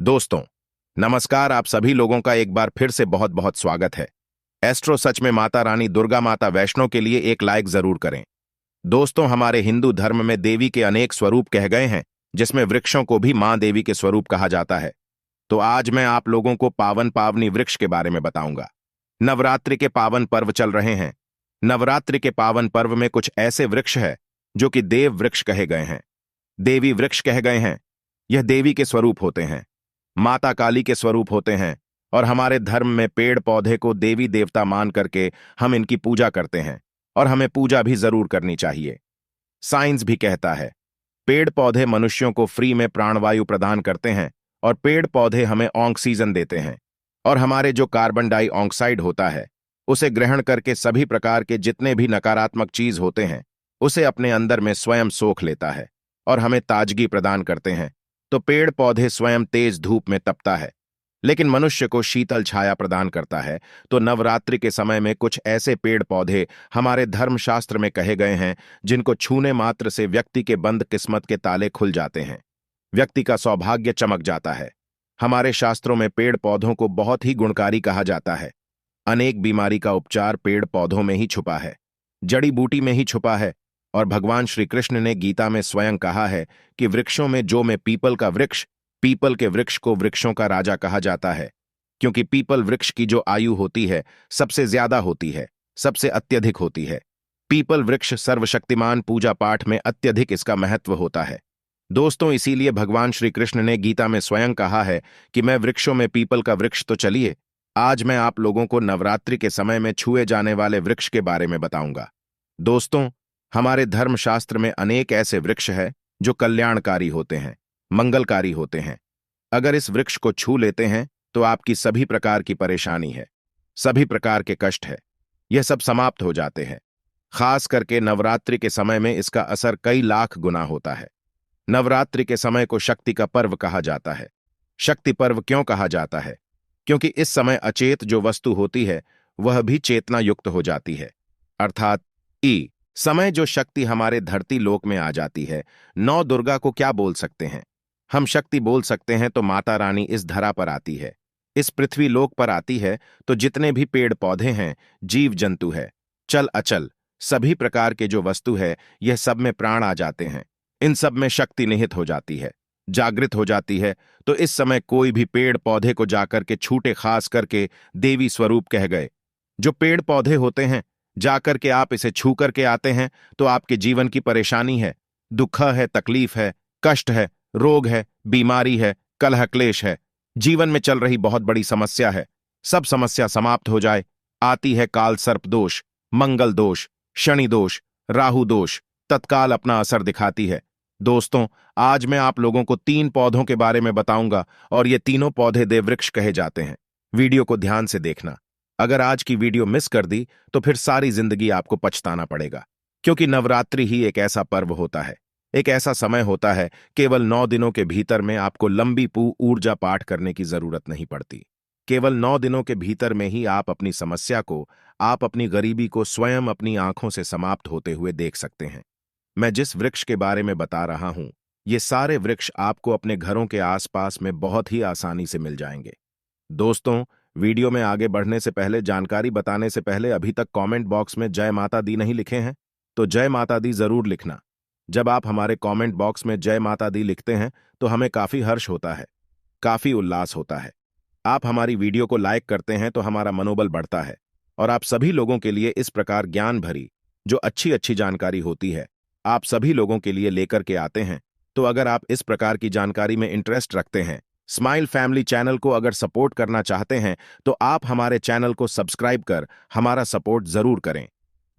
दोस्तों, नमस्कार। आप सभी लोगों का एक बार फिर से बहुत बहुत स्वागत है। एस्ट्रो सच में माता रानी दुर्गा माता वैष्णो के लिए एक लाइक जरूर करें। दोस्तों, हमारे हिंदू धर्म में देवी के अनेक स्वरूप कह गए हैं, जिसमें वृक्षों को भी मां देवी के स्वरूप कहा जाता है। तो आज मैं आप लोगों को पावन पावनी वृक्ष के बारे में बताऊंगा। नवरात्रि के पावन पर्व चल रहे हैं। नवरात्रि के पावन पर्व में कुछ ऐसे वृक्ष है जो कि देव वृक्ष कहे गए हैं, देवी वृक्ष कहे गए हैं। यह देवी के स्वरूप होते हैं, माता काली के स्वरूप होते हैं, और हमारे धर्म में पेड़ पौधे को देवी देवता मान करके हम इनकी पूजा करते हैं, और हमें पूजा भी जरूर करनी चाहिए। साइंस भी कहता है पेड़ पौधे मनुष्यों को फ्री में प्राणवायु प्रदान करते हैं, और पेड़ पौधे हमें ऑक्सीजन देते हैं, और हमारे जो कार्बन डाइऑक्साइड होता है उसे ग्रहण करके सभी प्रकार के जितने भी नकारात्मक चीज होते हैं उसे अपने अंदर में स्वयं सोख लेता है और हमें ताजगी प्रदान करते हैं। तो पेड़ पौधे स्वयं तेज धूप में तपता है, लेकिन मनुष्य को शीतल छाया प्रदान करता है। तो नवरात्रि के समय में कुछ ऐसे पेड़ पौधे हमारे धर्मशास्त्र में कहे गए हैं जिनको छूने मात्र से व्यक्ति के बंद किस्मत के ताले खुल जाते हैं, व्यक्ति का सौभाग्य चमक जाता है। हमारे शास्त्रों में पेड़ पौधों को बहुत ही गुणकारी कहा जाता है। अनेक बीमारी का उपचार पेड़ पौधों में ही छुपा है, जड़ी बूटी में ही छुपा है। और भगवान श्री कृष्ण ने गीता में स्वयं कहा है कि वृक्षों में जो मैं पीपल का वृक्ष, पीपल के वृक्ष को वृक्षों का राजा कहा जाता है, क्योंकि पीपल वृक्ष की जो आयु होती है सबसे ज्यादा होती है, सबसे अत्यधिक होती है। पीपल वृक्ष सर्वशक्तिमान पूजा पाठ में अत्यधिक इसका महत्व होता है। दोस्तों, इसीलिए भगवान श्री कृष्ण ने गीता में स्वयं कहा है कि मैं वृक्षों में पीपल का वृक्ष। तो चलिए, आज मैं आप लोगों को नवरात्रि के समय में छुए जाने वाले वृक्ष के बारे में बताऊंगा। दोस्तों, हमारे धर्मशास्त्र में अनेक ऐसे वृक्ष हैं जो कल्याणकारी होते हैं, मंगलकारी होते हैं। अगर इस वृक्ष को छू लेते हैं तो आपकी सभी प्रकार की परेशानी है, सभी प्रकार के कष्ट है, यह सब समाप्त हो जाते हैं। खास करके नवरात्रि के समय में इसका असर कई लाख गुना होता है। नवरात्रि के समय को शक्ति का पर्व कहा जाता है। शक्ति पर्व क्यों कहा जाता है? क्योंकि इस समय अचेत जो वस्तु होती है वह भी चेतना युक्त हो जाती है, अर्थात समय जो शक्ति हमारे धरती लोक में आ जाती है। नौ दुर्गा को क्या बोल सकते हैं? हम शक्ति बोल सकते हैं। तो माता रानी इस धरा पर आती है, इस पृथ्वी लोक पर आती है, तो जितने भी पेड़ पौधे हैं, जीव जंतु है, चल अचल, सभी प्रकार के जो वस्तु है, यह सब में प्राण आ जाते हैं। इन सब में शक्ति निहित हो जाती है, जागृत हो जाती है। तो इस समय कोई भी पेड़ पौधे को जाकर के छूटे, खास करके देवी स्वरूप कह गए जो पेड़ पौधे होते हैं, जाकर के आप इसे छू करके आते हैं तो आपके जीवन की परेशानी है, दुख है, तकलीफ है, कष्ट है, रोग है, बीमारी है, कलह क्लेश है, जीवन में चल रही बहुत बड़ी समस्या है, सब समस्या समाप्त हो जाए। आती है काल सर्प दोष, मंगल दोष, शनि दोष, राहु दोष, तत्काल अपना असर दिखाती है। दोस्तों, आज मैं आप लोगों को 3 पौधों के बारे में बताऊंगा, और ये तीनों पौधे देववृक्ष कहे जाते हैं। वीडियो को ध्यान से देखना। अगर आज की वीडियो मिस कर दी तो फिर सारी जिंदगी आपको पछताना पड़ेगा, क्योंकि नवरात्रि ही एक ऐसा पर्व होता है, एक ऐसा समय होता है, केवल 9 दिनों के भीतर में आपको लंबी ऊर्जा पाठ करने की जरूरत नहीं पड़ती। केवल 9 दिनों के भीतर में ही आप अपनी समस्या को, आप अपनी गरीबी को स्वयं अपनी आंखों से समाप्त होते हुए देख सकते हैं। मैं जिस वृक्ष के बारे में बता रहा हूं, ये सारे वृक्ष आपको अपने घरों के आसपास में बहुत ही आसानी से मिल जाएंगे। दोस्तों, वीडियो में आगे बढ़ने से पहले, जानकारी बताने से पहले, अभी तक कमेंट बॉक्स में जय माता दी नहीं लिखे हैं तो जय माता दी जरूर लिखना। जब आप हमारे कमेंट बॉक्स में जय माता दी लिखते हैं तो हमें काफी हर्ष होता है, काफी उल्लास होता है। आप हमारी वीडियो को लाइक करते हैं तो हमारा मनोबल बढ़ता है, और आप सभी लोगों के लिए इस प्रकार ज्ञान भरी जो अच्छी अच्छी जानकारी होती है आप सभी लोगों के लिए लेकर के आते हैं। तो अगर आप इस प्रकार की जानकारी में इंटरेस्ट रखते हैं, स्माइल फैमिली चैनल को अगर सपोर्ट करना चाहते हैं, तो आप हमारे चैनल को सब्सक्राइब कर हमारा सपोर्ट जरूर करें।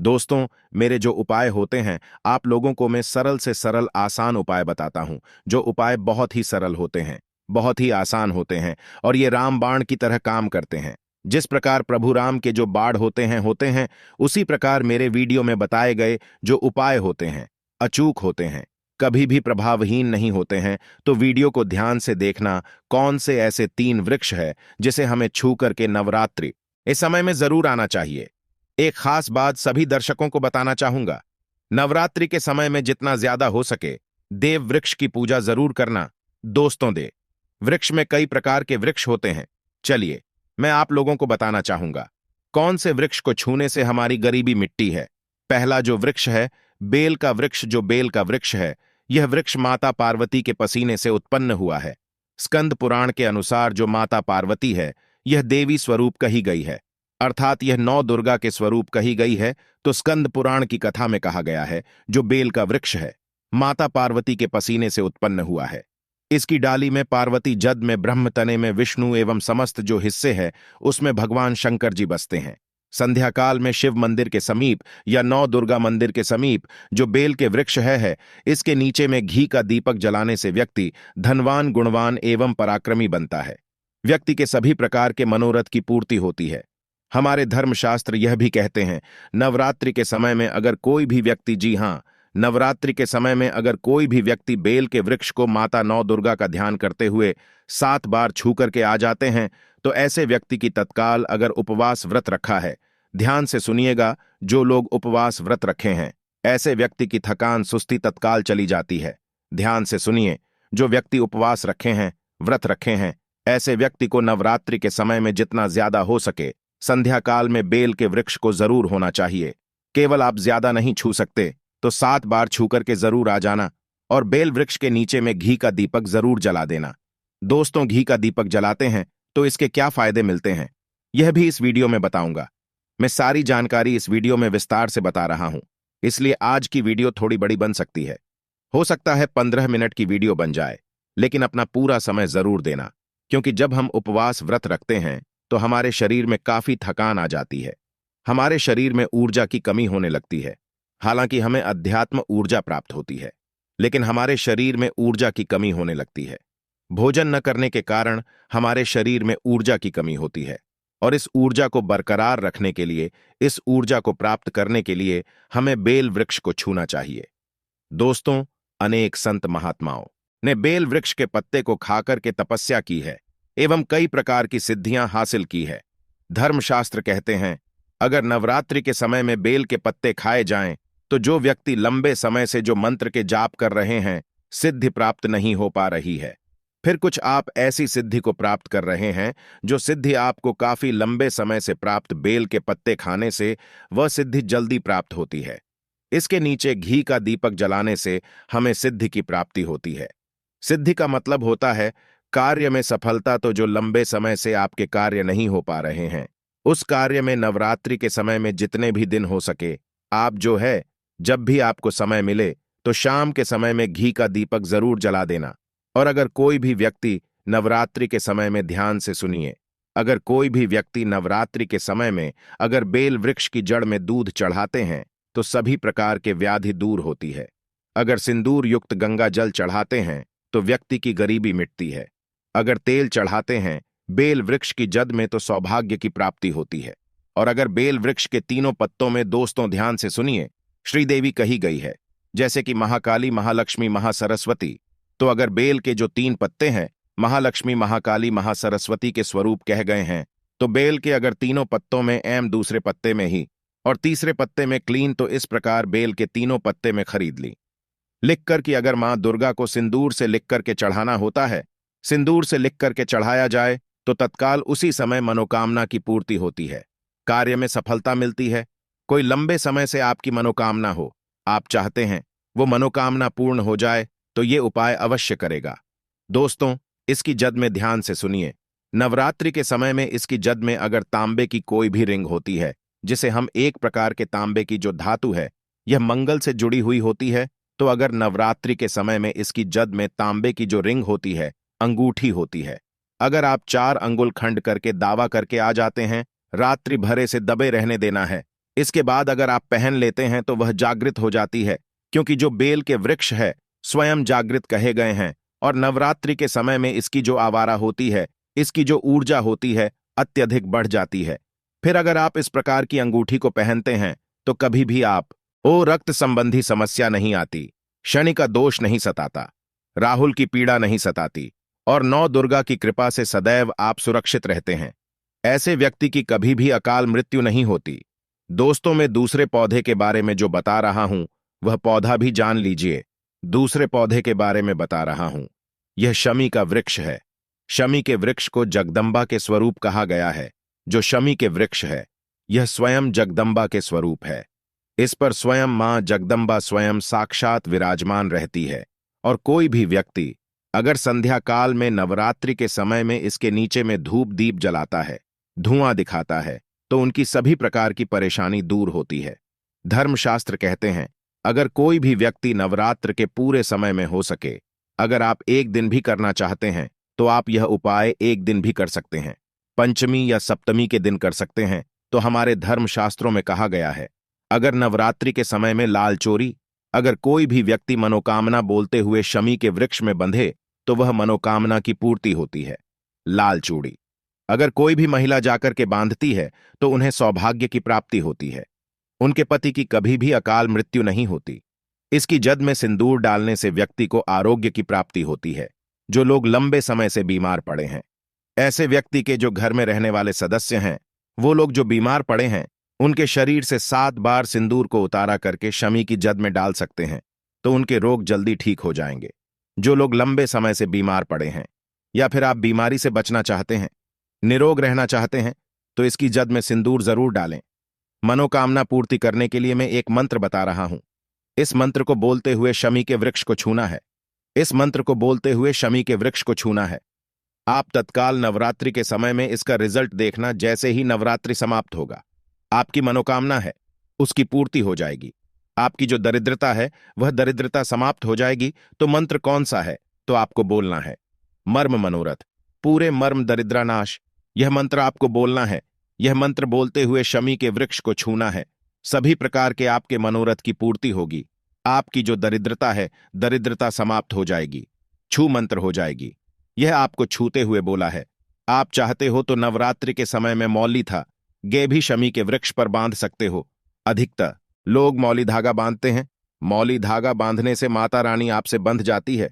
दोस्तों, मेरे जो उपाय होते हैं, आप लोगों को मैं सरल से सरल आसान उपाय बताता हूं, जो उपाय बहुत ही सरल होते हैं, बहुत ही आसान होते हैं, और ये रामबाण की तरह काम करते हैं। जिस प्रकार प्रभु राम के जो बाण होते हैं, उसी प्रकार मेरे वीडियो में बताए गए जो उपाय होते हैं, अचूक होते हैं, कभी भी प्रभावहीन नहीं होते हैं। तो वीडियो को ध्यान से देखना, कौन से ऐसे 3 वृक्ष है जिसे हमें छू करके नवरात्रि इस समय में जरूर आना चाहिए। एक खास बात सभी दर्शकों को बताना चाहूंगा, नवरात्रि के समय में जितना ज्यादा हो सके देव वृक्ष की पूजा जरूर करना। दोस्तों, वृक्ष में कई प्रकार के वृक्ष होते हैं। चलिए, मैं आप लोगों को बताना चाहूंगा कौन से वृक्ष को छूने से हमारी गरीबी मिटती है। पहला जो वृक्ष है, बेल का वृक्ष। जो बेल का वृक्ष है, यह वृक्ष माता पार्वती के पसीने से उत्पन्न हुआ है। स्कंद पुराण के अनुसार जो माता पार्वती है, यह देवी स्वरूप कही गई है, अर्थात यह नौ दुर्गा के स्वरूप कही गई है। तो स्कंद पुराण की कथा में कहा गया है जो बेल का वृक्ष है, माता पार्वती के पसीने से उत्पन्न हुआ है। इसकी डाली में पार्वती, जद में ब्रह्म, तने में विष्णु एवं समस्त जो हिस्से हैं उसमें भगवान शंकर जी बसते हैं। संध्या काल में शिव मंदिर के समीप या नौ दुर्गा मंदिर के समीप जो बेल के वृक्ष है, इसके नीचे में घी का दीपक जलाने से व्यक्ति धनवान, गुणवान एवं पराक्रमी बनता है। व्यक्ति के सभी प्रकार के मनोरथ की पूर्ति होती है। हमारे धर्मशास्त्र यह भी कहते हैं, नवरात्रि के समय में अगर कोई भी व्यक्ति, जी हां, नवरात्रि के समय में अगर कोई भी व्यक्ति बेल के वृक्ष को माता नौ दुर्गा का ध्यान करते हुए 7 बार छू करके आ जाते हैं, तो ऐसे व्यक्ति की तत्काल, अगर उपवास व्रत रखा है, ध्यान से सुनिएगा, जो लोग उपवास व्रत रखे हैं, ऐसे व्यक्ति की थकान, सुस्ती तत्काल चली जाती है। ध्यान से सुनिए, जो व्यक्ति उपवास रखे हैं, व्रत रखे हैं, ऐसे व्यक्ति को नवरात्रि के समय में जितना ज्यादा हो सके संध्या काल में बेल के वृक्ष को जरूर होना चाहिए। केवल आप ज्यादा नहीं छू सकते तो 7 बार छू करके जरूर आ जाना और बेल वृक्ष के नीचे में घी का दीपक जरूर जला देना। दोस्तों, घी का दीपक जलाते हैं तो इसके क्या फायदे मिलते हैं, यह भी इस वीडियो में बताऊंगा। मैं सारी जानकारी इस वीडियो में विस्तार से बता रहा हूं, इसलिए आज की वीडियो थोड़ी बड़ी बन सकती है। हो सकता है 15 मिनट की वीडियो बन जाए, लेकिन अपना पूरा समय जरूर देना, क्योंकि जब हम उपवास व्रत रखते हैं तो हमारे शरीर में काफी थकान आ जाती है। हमारे शरीर में ऊर्जा की कमी होने लगती है। हालांकि हमें अध्यात्म ऊर्जा प्राप्त होती है, लेकिन हमारे शरीर में ऊर्जा की कमी होने लगती है। भोजन न करने के कारण हमारे शरीर में ऊर्जा की कमी होती है, और इस ऊर्जा को बरकरार रखने के लिए, इस ऊर्जा को प्राप्त करने के लिए हमें बेल वृक्ष को छूना चाहिए। दोस्तों, अनेक संत महात्माओं ने बेल वृक्ष के पत्ते को खाकर के तपस्या की है एवं कई प्रकार की सिद्धियां हासिल की है। धर्मशास्त्र कहते हैं, अगर नवरात्रि के समय में बेल के पत्ते खाए जाएं तो जो व्यक्ति लंबे समय से जो मंत्र के जाप कर रहे हैं, सिद्धि प्राप्त नहीं हो पा रही है, फिर कुछ आप ऐसी सिद्धि को प्राप्त कर रहे हैं जो सिद्धि आपको काफी लंबे समय से प्राप्त बेल के पत्ते खाने से वह सिद्धि जल्दी प्राप्त होती है। इसके नीचे घी का दीपक जलाने से हमें सिद्धि की प्राप्ति होती है। सिद्धि का मतलब होता है कार्य में सफलता। तो जो लंबे समय से आपके कार्य नहीं हो पा रहे हैं, उस कार्य में नवरात्रि के समय में जितने भी दिन हो सके, आप जो है जब भी आपको समय मिले तो शाम के समय में घी का दीपक जरूर जला देना। और अगर कोई भी व्यक्ति नवरात्रि के समय में, ध्यान से सुनिए, अगर कोई भी व्यक्ति नवरात्रि के समय में अगर बेल वृक्ष की जड़ में दूध चढ़ाते हैं तो सभी प्रकार के व्याधि दूर होती है। अगर सिंदूर युक्त गंगा जल चढ़ाते हैं तो व्यक्ति की गरीबी मिटती है। अगर तेल चढ़ाते हैं बेल वृक्ष की जड़ में तो सौभाग्य की प्राप्ति होती है। और अगर बेल वृक्ष के तीनों पत्तों में, दोस्तों ध्यान से सुनिए, श्रीदेवी कही गई है, जैसे कि महाकाली, महालक्ष्मी, महासरस्वती, तो अगर बेल के जो 3 पत्ते हैं महालक्ष्मी, महाकाली, महासरस्वती के स्वरूप कह गए हैं, तो बेल के अगर तीनों पत्तों में एम, दूसरे पत्ते में ही और तीसरे पत्ते में क्लीन, तो इस प्रकार बेल के तीनों पत्ते में खरीद ली। लिखकर कि अगर मां दुर्गा को सिंदूर से लिख करके चढ़ाना होता है, सिंदूर से लिख करके चढ़ाया जाए तो तत्काल उसी समय मनोकामना की पूर्ति होती है, कार्य में सफलता मिलती है। कोई लंबे समय से आपकी मनोकामना हो, आप चाहते हैं वो मनोकामना पूर्ण हो जाए, तो ये उपाय अवश्य करेगा। दोस्तों, इसकी जद में ध्यान से सुनिए, नवरात्रि के समय में इसकी जद में अगर तांबे की कोई भी रिंग होती है, जिसे हम एक प्रकार के तांबे की जो धातु है यह मंगल से जुड़ी हुई होती है, तो अगर नवरात्रि के समय में इसकी जद में तांबे की जो रिंग होती है, अंगूठी होती है, अगर आप 4 अंगुल खंड करके दावा करके आ जाते हैं, रात्रि भरे से दबे रहने देना है। इसके बाद अगर आप पहन लेते हैं तो वह जागृत हो जाती है, क्योंकि जो बेल के वृक्ष है स्वयं जागृत कहे गए हैं। और नवरात्रि के समय में इसकी जो आवारा होती है, इसकी जो ऊर्जा होती है, अत्यधिक बढ़ जाती है। फिर अगर आप इस प्रकार की अंगूठी को पहनते हैं तो कभी भी आप रक्त संबंधी समस्या नहीं आती, शनि का दोष नहीं सताता, राहुल की पीड़ा नहीं सताती, और नौ दुर्गा की कृपा से सदैव आप सुरक्षित रहते हैं। ऐसे व्यक्ति की कभी भी अकाल मृत्यु नहीं होती। दोस्तों, मैं दूसरे पौधे के बारे में जो बता रहा हूं वह पौधा भी जान लीजिए। दूसरे पौधे के बारे में बता रहा हूं, यह शमी का वृक्ष है। शमी के वृक्ष को जगदम्बा के स्वरूप कहा गया है। जो शमी के वृक्ष है, यह स्वयं जगदम्बा के स्वरूप है। इस पर स्वयं मां जगदम्बा स्वयं साक्षात विराजमान रहती है। और कोई भी व्यक्ति अगर संध्या काल में नवरात्रि के समय में इसके नीचे में धूप दीप जलाता है, धुआं दिखाता है, तो उनकी सभी प्रकार की परेशानी दूर होती है। धर्मशास्त्र कहते हैं, अगर कोई भी व्यक्ति नवरात्र के पूरे समय में हो सके, अगर आप एक दिन भी करना चाहते हैं तो आप यह उपाय एक दिन भी कर सकते हैं। पंचमी या सप्तमी के दिन कर सकते हैं। तो हमारे धर्मशास्त्रों में कहा गया है, अगर नवरात्रि के समय में लाल चोरी अगर कोई भी व्यक्ति मनोकामना बोलते हुए शमी के वृक्ष में बंधे तो वह मनोकामना की पूर्ति होती है। लाल चूड़ी अगर कोई भी महिला जाकर के बांधती है तो उन्हें सौभाग्य की प्राप्ति होती है। उनके पति की कभी भी अकाल मृत्यु नहीं होती। इसकी जद में सिंदूर डालने से व्यक्ति को आरोग्य की प्राप्ति होती है। जो लोग लंबे समय से बीमार पड़े हैं, ऐसे व्यक्ति के जो घर में रहने वाले सदस्य हैं, वो लोग जो बीमार पड़े हैं, उनके शरीर से 7 बार सिंदूर को उतारा करके शमी की जद में डाल सकते हैं, तो उनके रोग जल्दी ठीक हो जाएंगे। जो लोग लंबे समय से बीमार पड़े हैं या फिर आप बीमारी से बचना चाहते हैं, निरोग रहना चाहते हैं, तो इसकी जद में सिंदूर जरूर डालें। मनोकामना पूर्ति करने के लिए मैं एक मंत्र बता रहा हूं। इस मंत्र को बोलते हुए शमी के वृक्ष को छूना है। इस मंत्र को बोलते हुए शमी के वृक्ष को छूना है। आप तत्काल नवरात्रि के समय में इसका रिजल्ट देखना। जैसे ही नवरात्रि समाप्त होगा, आपकी मनोकामना है उसकी पूर्ति हो जाएगी। आपकी जो दरिद्रता है वह दरिद्रता समाप्त हो जाएगी। तो मंत्र कौन सा है? तो आपको बोलना है, मर्म मनोरथ पूरे मर्म दरिद्रानाश। यह मंत्र आपको बोलना है। यह मंत्र बोलते हुए शमी के वृक्ष को छूना है। सभी प्रकार के आपके मनोरथ की पूर्ति होगी। आपकी जो दरिद्रता है, दरिद्रता समाप्त हो जाएगी, छू मंत्र हो जाएगी। यह आपको छूते हुए बोला है। आप चाहते हो तो नवरात्रि के समय में मौली था गे भी शमी के वृक्ष पर बांध सकते हो। अधिकतर लोग मौली धागा बांधते हैं। मौली धागा बांधने से माता रानी आपसे बंध जाती है।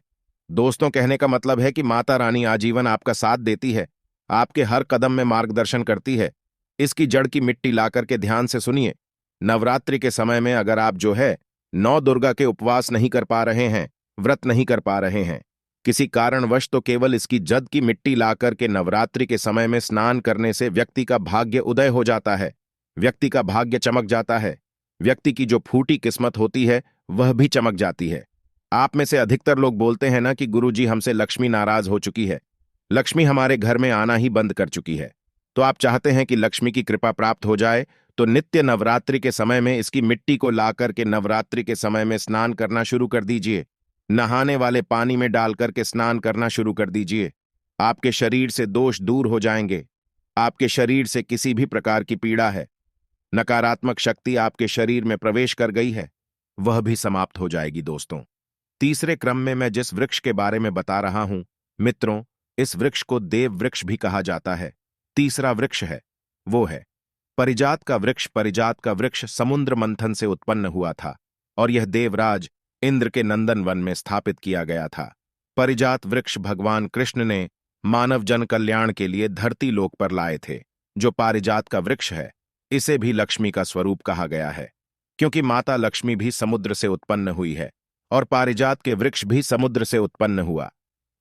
दोस्तों, कहने का मतलब है कि माता रानी आजीवन आपका साथ देती है, आपके हर कदम में मार्गदर्शन करती है। इसकी जड़ की मिट्टी लाकर के ध्यान से सुनिए। नवरात्रि के समय में अगर आप जो है 9 दुर्गा के उपवास नहीं कर पा रहे हैं, व्रत नहीं कर पा रहे हैं किसी कारणवश, तो केवल इसकी जद की मिट्टी लाकर के नवरात्रि के समय में स्नान करने से व्यक्ति का भाग्य उदय हो जाता है। व्यक्ति का भाग्य चमक जाता है। व्यक्ति की जो फूटी किस्मत होती है वह भी चमक जाती है। आप में से अधिकतर लोग बोलते हैं ना कि गुरुजी, हमसे लक्ष्मी नाराज हो चुकी है, लक्ष्मी हमारे घर में आना ही बंद कर चुकी है। तो आप चाहते हैं कि लक्ष्मी की कृपा प्राप्त हो जाए, तो नित्य नवरात्रि के समय में इसकी मिट्टी को लाकर के नवरात्रि के समय में स्नान करना शुरू कर दीजिए। नहाने वाले पानी में डालकर के स्नान करना शुरू कर दीजिए। आपके शरीर से दोष दूर हो जाएंगे। आपके शरीर से किसी भी प्रकार की पीड़ा है, नकारात्मक शक्ति आपके शरीर में प्रवेश कर गई है, वह भी समाप्त हो जाएगी। दोस्तों, तीसरे क्रम में मैं जिस वृक्ष के बारे में बता रहा हूं, मित्रों, इस वृक्ष को देव वृक्ष भी कहा जाता है। तीसरा वृक्ष है वो है परिजात का वृक्ष। परिजात का वृक्ष समुद्र मंथन से उत्पन्न हुआ था और यह देवराज इंद्र के नंदन वन में स्थापित किया गया था। परिजात वृक्ष भगवान कृष्ण ने मानव जन कल्याण के लिए धरती लोक पर लाए थे। जो पारिजात का वृक्ष है, इसे भी लक्ष्मी का स्वरूप कहा गया है, क्योंकि माता लक्ष्मी भी समुद्र से उत्पन्न हुई है और पारिजात के वृक्ष भी समुद्र से उत्पन्न हुआ।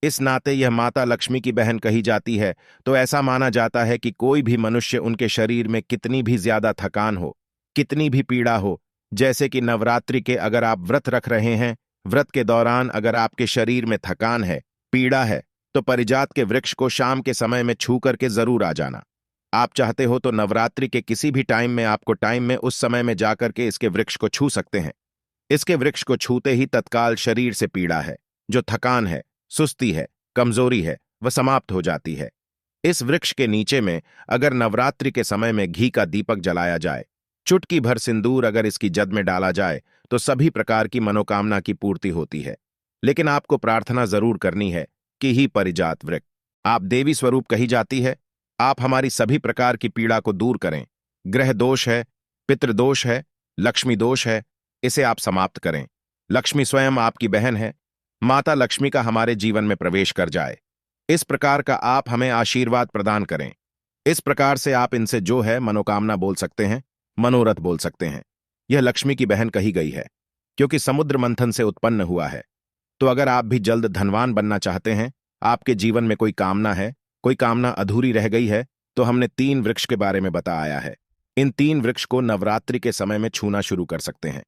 इस नाते यह माता लक्ष्मी की बहन कही जाती है। तो ऐसा माना जाता है कि कोई भी मनुष्य, उनके शरीर में कितनी भी ज्यादा थकान हो, कितनी भी पीड़ा हो, जैसे कि नवरात्रि के अगर आप व्रत रख रहे हैं, व्रत के दौरान अगर आपके शरीर में थकान है, पीड़ा है, तो परिजात के वृक्ष को शाम के समय में छू करके जरूर आ जाना। आप चाहते हो तो नवरात्रि के किसी भी टाइम में, आपको टाइम में उस समय में जाकर के इसके वृक्ष को छू सकते हैं। इसके वृक्ष को छूते ही तत्काल शरीर से पीड़ा है, जो थकान है, सुस्ती है, कमजोरी है, वह समाप्त हो जाती है। इस वृक्ष के नीचे में अगर नवरात्रि के समय में घी का दीपक जलाया जाए, चुटकी भर सिंदूर अगर इसकी जद में डाला जाए, तो सभी प्रकार की मनोकामना की पूर्ति होती है। लेकिन आपको प्रार्थना जरूर करनी है कि ही परिजात वृक्ष, आप देवी स्वरूप कही जाती है, आप हमारी सभी प्रकार की पीड़ा को दूर करें। ग्रह दोष है, पितृदोष है, लक्ष्मी दोष है, इसे आप समाप्त करें। लक्ष्मी स्वयं आपकी बहन है। माता लक्ष्मी का हमारे जीवन में प्रवेश कर जाए, इस प्रकार का आप हमें आशीर्वाद प्रदान करें। इस प्रकार से आप इनसे जो है मनोकामना बोल सकते हैं, मनोरथ बोल सकते हैं। यह लक्ष्मी की बहन कही गई है, क्योंकि समुद्र मंथन से उत्पन्न हुआ है। तो अगर आप भी जल्द धनवान बनना चाहते हैं, आपके जीवन में कोई कामना है, कोई कामना अधूरी रह गई है, तो हमने 3 वृक्ष के बारे में बताया है। इन 3 वृक्ष को नवरात्रि के समय में छूना शुरू कर सकते हैं।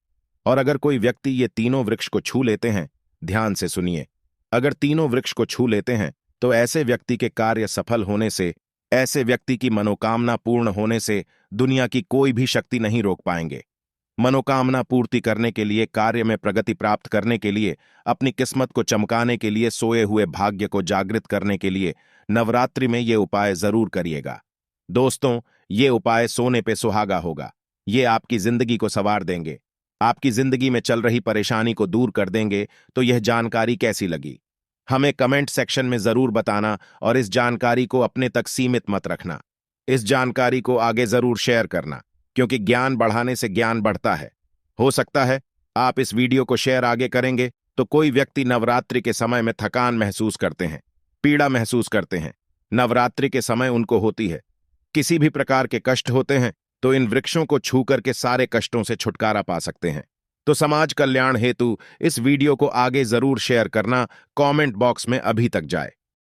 और अगर कोई व्यक्ति ये तीनों वृक्ष को छू लेते हैं, ध्यान से सुनिए, अगर तीनों वृक्ष को छू लेते हैं तो ऐसे व्यक्ति के कार्य सफल होने से, ऐसे व्यक्ति की मनोकामना पूर्ण होने से दुनिया की कोई भी शक्ति नहीं रोक पाएंगे। मनोकामना पूर्ति करने के लिए, कार्य में प्रगति प्राप्त करने के लिए, अपनी किस्मत को चमकाने के लिए, सोए हुए भाग्य को जागृत करने के लिए नवरात्रि में ये उपाय जरूर करिएगा। दोस्तों, ये उपाय सोने पे सुहागा होगा। ये आपकी जिंदगी को संवार देंगे, आपकी जिंदगी में चल रही परेशानी को दूर कर देंगे। तो यह जानकारी कैसी लगी, हमें कमेंट सेक्शन में जरूर बताना और इस जानकारी को अपने तक सीमित मत रखना। इस जानकारी को आगे जरूर शेयर करना, क्योंकि ज्ञान बढ़ाने से ज्ञान बढ़ता है। हो सकता है आप इस वीडियो को शेयर आगे करेंगे तो कोई व्यक्ति नवरात्रि के समय में थकान महसूस करते हैं, पीड़ा महसूस करते हैं, नवरात्रि के समय उनको होती है, किसी भी प्रकार के कष्ट होते हैं, तो इन वृक्षों को छू करके सारे कष्टों से छुटकारा पा सकते हैं। तो समाज कल्याण हेतु इस वीडियो को आगे जरूर शेयर करना। कमेंट बॉक्स में अभी तक जाए।